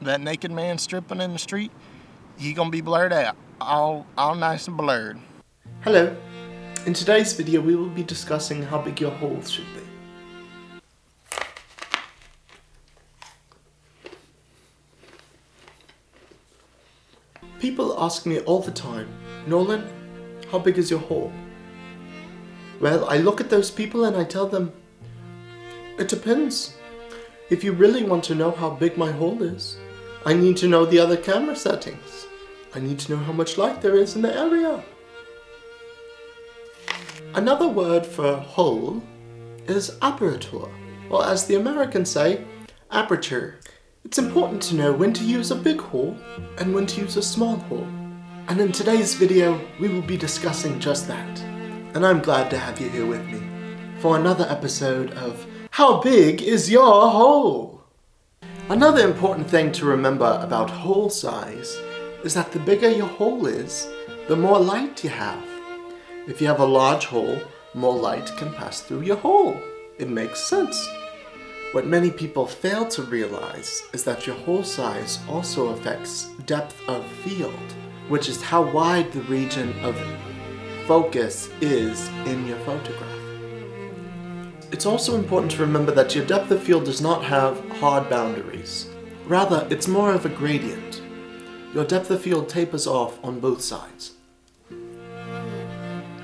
that naked man stripping in the street, he gonna be blurred out, all nice and blurred. Hello. In today's video we will be discussing how big your holes should be. People ask me all the time, Nolan, how big is your hole? Well, I look at those people and I tell them, it depends. If you really want to know how big my hole is, I need to know the other camera settings. I need to know how much light there is in the area. Another word for hole is aperture, or as the Americans say, aperture. It's important to know when to use a big hole and when to use a small hole. And in today's video, we will be discussing just that. And I'm glad to have you here with me for another episode of How Big Is Your Hole? Another important thing to remember about hole size is that the bigger your hole is, the more light you have. If you have a large hole, more light can pass through your hole. It makes sense. What many people fail to realize is that your hole size also affects depth of field, which is how wide the region of focus is in your photograph. It's also important to remember that your depth of field does not have hard boundaries. Rather, it's more of a gradient. Your depth of field tapers off on both sides.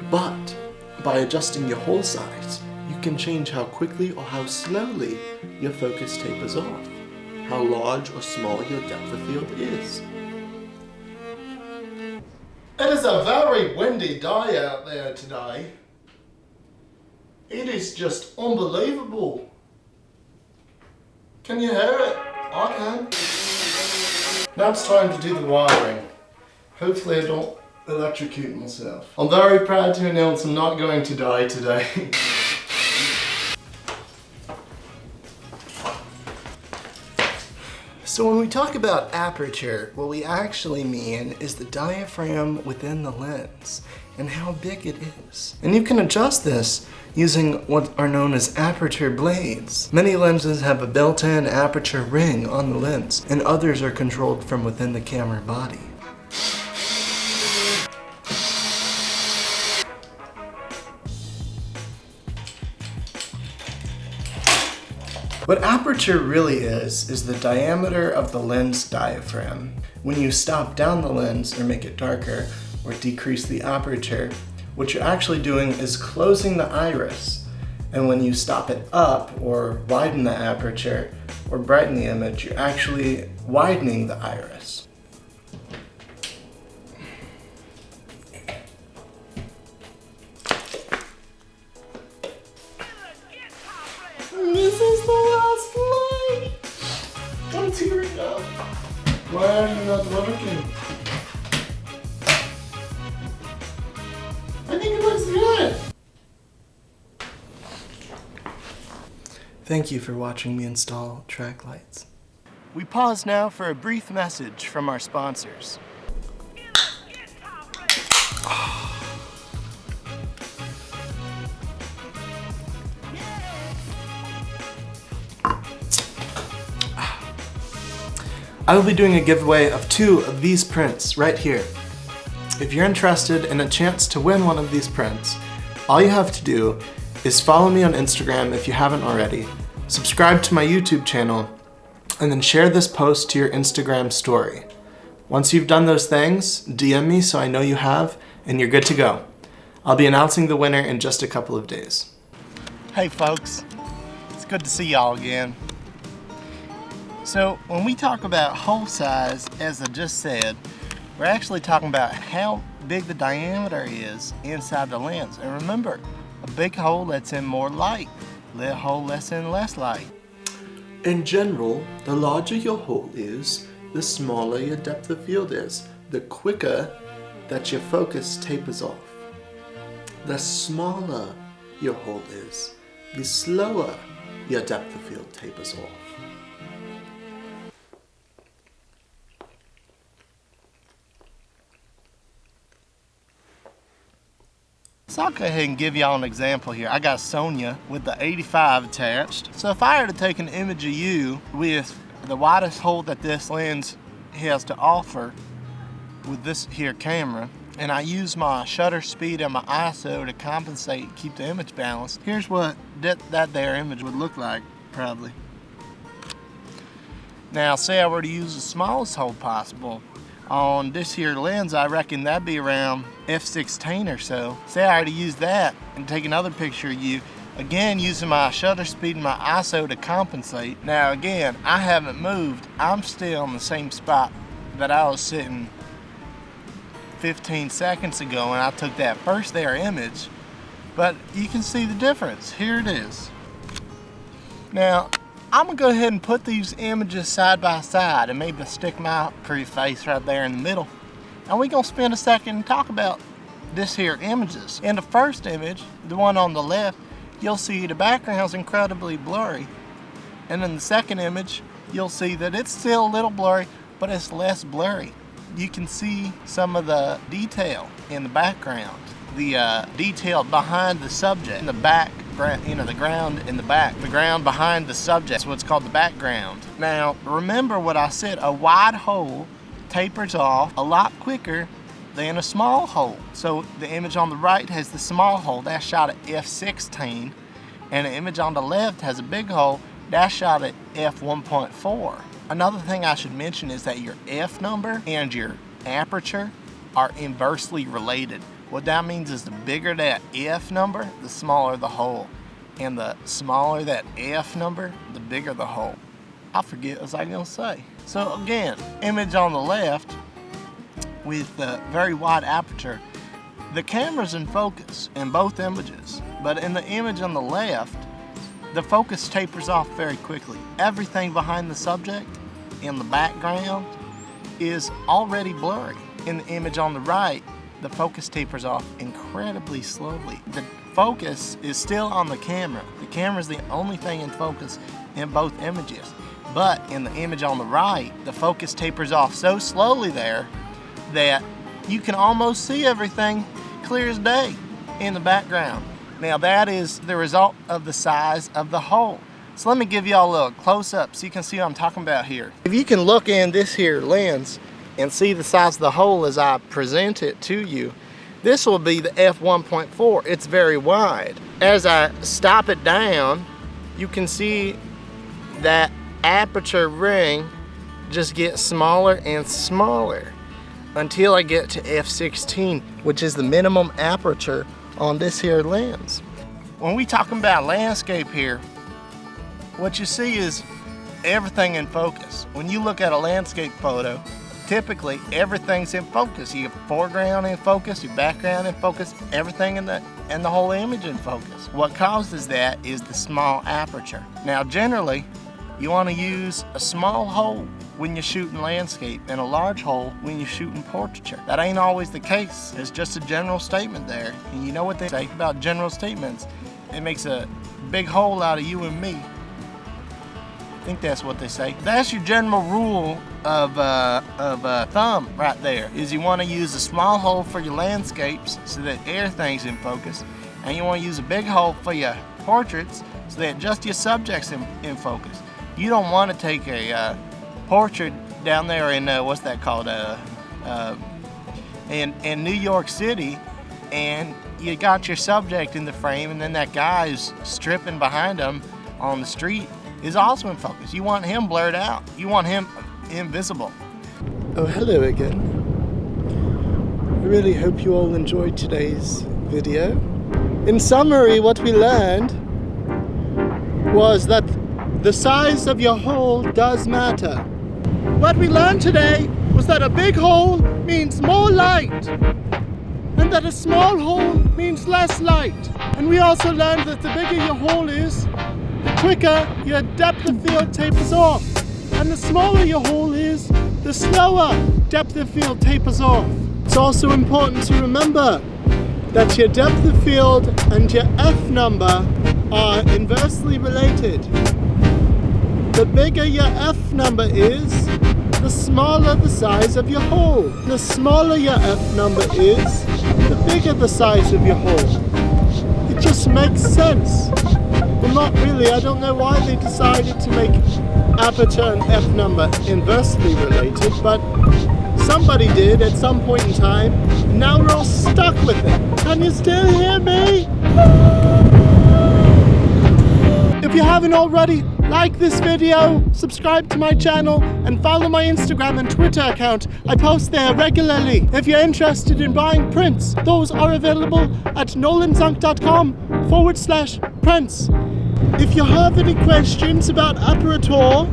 But by adjusting your hole size, you can change how quickly or how slowly your focus tapers off, how large or small your depth of field is. It is a very windy day out there today. It is just unbelievable. Can you hear it? I can. Now it's time to do the wiring. Hopefully I don't electrocute myself. I'm very proud to announce I'm not going to die today. So when we talk about aperture, what we actually mean is the diaphragm within the lens and how big it is. And you can adjust this using what are known as aperture blades. Many lenses have a built-in aperture ring on the lens, and others are controlled from within the camera body. What aperture really is the diameter of the lens diaphragm. When you stop down the lens or make it darker or decrease the aperture, what you're actually doing is closing the iris. And when you stop it up or widen the aperture or brighten the image, you're actually widening the iris. This is the last light! I'm tearing up. Why are you not working? I think it looks good. Thank you for watching me install track lights. We pause now for a brief message from our sponsors. I will be doing a giveaway of 2 of these prints right here. If you're interested in a chance to win one of these prints, all you have to do is follow me on Instagram if you haven't already, subscribe to my YouTube channel, and then share this post to your Instagram story. Once you've done those things, DM me so I know you have, and you're good to go. I'll be announcing the winner in just a couple of days. Hey folks, it's good to see y'all again. So when we talk about hole size, as I just said, we're actually talking about how big the diameter is inside the lens. And remember, a big hole lets in more light, a little hole lets in less light. In general, the larger your hole is, the smaller your depth of field is, the quicker that your focus tapers off. The smaller your hole is, the slower your depth of field tapers off. So I'll go ahead and give y'all an example here. I got Sonia with the 85 attached. So if I were to take an image of you with the widest hole that this lens has to offer with this here camera, and I use my shutter speed and my ISO to compensate, keep the image balanced. Here's what that there image would look like, probably. Now, say I were to use the smallest hole possible on this here lens, I reckon that'd be around f/16 or so. Say I were to use that and take another picture of you, again using my shutter speed and my ISO to compensate. Now again, I haven't moved. I'm still in the same spot that I was sitting 15 seconds ago when I took that first there image, but you can see the difference. Here it is. Now, I'm gonna go ahead and put these images side by side and maybe stick my pretty face right there in the middle. And we're gonna spend a second and talk about this here images. In the first image, the one on the left, you'll see the background's incredibly blurry. And in the second image, you'll see that it's still a little blurry, but it's less blurry. You can see some of the detail in the background, the detail behind the subject in the background, you know, the ground in the back, the ground behind the subject is what's called the background. Now, remember what I said, a wide hole tapers off a lot quicker than a small hole. So the image on the right has the small hole, that's shot at f/16, and the image on the left has a big hole, that's shot at f/1.4. Another thing I should mention is that your f number and your aperture are inversely related. What that means is the bigger that f number, the smaller the hole. And the smaller that f number, the bigger the hole. I forget what I was gonna say. So again, image on the left with the very wide aperture, the camera's in focus in both images, but in the image on the left, the focus tapers off very quickly. Everything behind the subject in the background is already blurry. In the image on the right, the focus tapers off incredibly slowly. The focus is still on the camera. The camera is the only thing in focus in both images. But in the image on the right, the focus tapers off so slowly there that you can almost see everything clear as day in the background. Now that is the result of the size of the hole. So let me give y'all a little close-up so you can see what I'm talking about here. If you can look in this here lens and see the size of the hole as I present it to you, this will be the f/1.4. It's very wide. As I stop it down, you can see that aperture ring just gets smaller and smaller until I get to f/16, which is the minimum aperture on this here lens. When we talking about landscape here, what you see is everything in focus. When you look at a landscape photo, typically everything's in focus. Your foreground in focus, your background in focus, everything in the whole image in focus. What causes that is the small aperture. Now generally, you want to use a small hole when you're shooting landscape and a large hole when you're shooting portraiture. That ain't always the case. It's just a general statement there. And you know what they say about general statements? It makes a big hole out of you and me. I think that's what they say. That's your general rule of thumb right there, is you want to use a small hole for your landscapes so that everything's in focus, and you want to use a big hole for your portraits so that just your subject's in focus. You don't want to take a portrait down there in, what's that called, in New York City, and you got your subject in the frame, and then that guy who's stripping behind him on the street is also in focus. You want him blurred out. You want him invisible. Oh, hello again. I really hope you all enjoyed today's video. In summary, what we learned was that the size of your hole does matter. What we learned today was that a big hole means more light, and that a small hole means less light. And we also learned that the bigger your hole is, the quicker your depth of field tapers off. And the smaller your hole is, the slower depth of field tapers off. It's also important to remember that your depth of field and your F number are inversely related. The bigger your F number is, the smaller the size of your hole. The smaller your F number is, the bigger the size of your hole. It just makes sense. Well, not really. I don't know why they decided to make aperture and F number inversely related, but somebody did at some point in time. Now we're all stuck with it. Can you still hear me? If you haven't already, like this video, subscribe to my channel, and follow my Instagram and Twitter account. I post there regularly. If you're interested in buying prints, those are available at nolanzunk.com/prints. If you have any questions about APERTURE,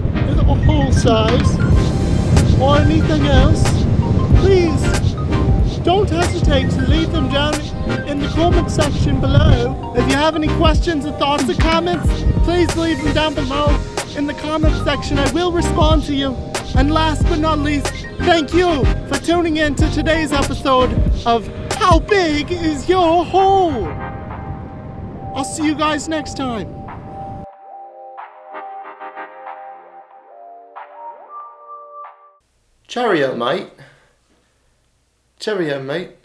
or hole size, or anything else, please don't hesitate to leave them down in the comment section below. If you have any questions or thoughts or comments, please leave them down below in the comment section. I will respond to you. And last but not least, thank you for tuning in to today's episode of How Big Is Your Hole? I'll see you guys next time. Cheerio, mate. Cheerio, mate.